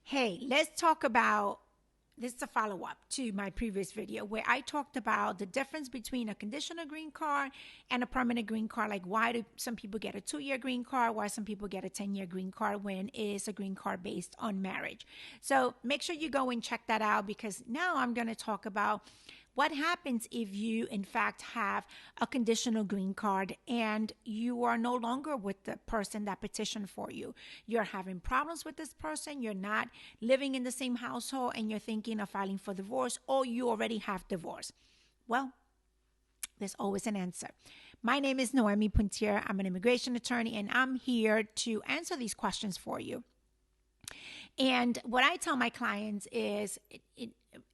Hey, let's talk about this is a follow-up to my previous video where I talked about the difference between a conditional green card and a permanent green card. Like, why do some people get a 2-year green card? Why some people get a 10-year green card when it's a green card based on marriage? So make sure you go and check that out, because now I'm going to talk about what happens if you, in fact, have a conditional green card and you are no longer with the person that petitioned for you. You're having problems with this person, you're not living in the same household, and you're thinking of filing for divorce, or you already have divorce. Well, there's always an answer. My name is Noemi Puntier. I'm an immigration attorney, and I'm here to answer these questions for you. And what I tell my clients is,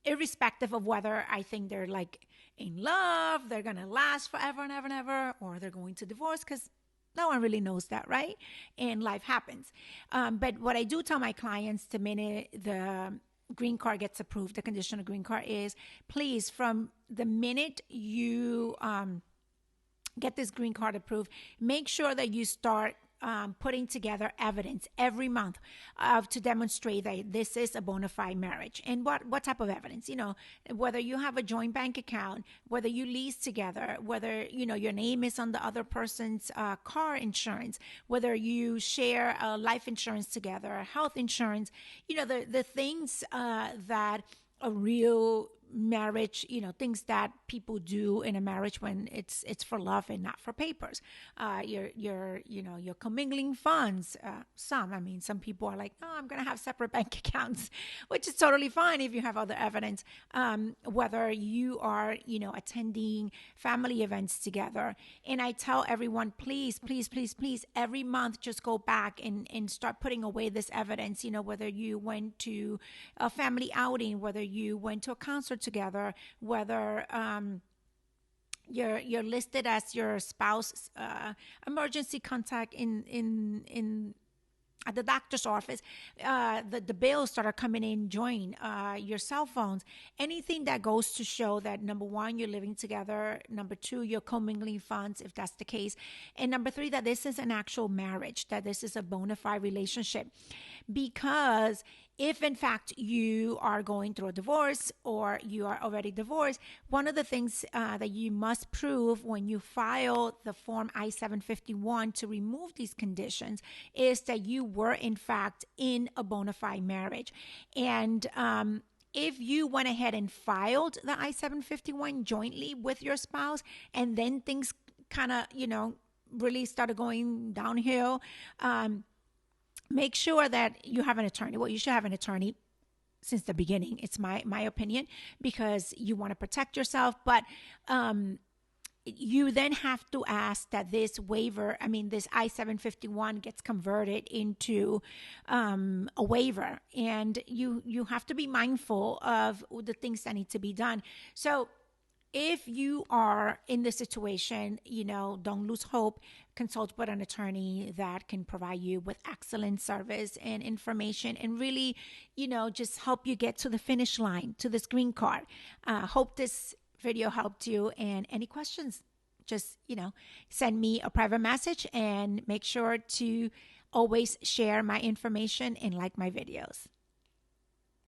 irrespective of whether I think they're like in love, they're going to last forever and ever and ever, or they're going to divorce, because no one really knows that, right? And life happens. But what I do tell my clients the minute the green card gets approved, the conditional green card, is please, from the minute you get this green card approved, make sure that you start putting together evidence every month to demonstrate that this is a bona fide marriage. And what type of evidence? Whether you have a joint bank account, whether you lease together, whether, your name is on the other person's car insurance, whether you share life insurance together, health insurance, the things that a real marriage, things that people do in a marriage when it's for love and not for papers. You're commingling funds. Some people are like, I'm going to have separate bank accounts, which is totally fine if you have other evidence. Whether you are, attending family events together. And I tell everyone, please, please, please, please, every month, just go back and start putting away this evidence. Whether you went to a family outing, whether you went to a concert together, whether you're listed as your spouse emergency contact in at the doctor's office, the bills start coming in, join your cell phones, anything that goes to show that, number one, you're living together, number two, you're commingling funds, if that's the case, and number three, that this is an actual marriage, that this is a bona fide relationship. Because if, in fact, you are going through a divorce or you are already divorced, one of the things that you must prove when you file the Form I-751 to remove these conditions is that you were, in fact, in a bona fide marriage. And if you went ahead and filed the I-751 jointly with your spouse, and then things kind of, really started going downhill, make sure that you have an attorney. Well, you should have an attorney since the beginning. It's my opinion, because you want to protect yourself. But you then have to ask that this waiver, this I-751 gets converted into a waiver. And you have to be mindful of the things that need to be done. So if you are in this situation, don't lose hope. Consult with an attorney that can provide you with excellent service and information, and really, just help you get to the finish line, to this green card. Hope this video helped you. And any questions, just, send me a private message, and make sure to always share my information and like my videos.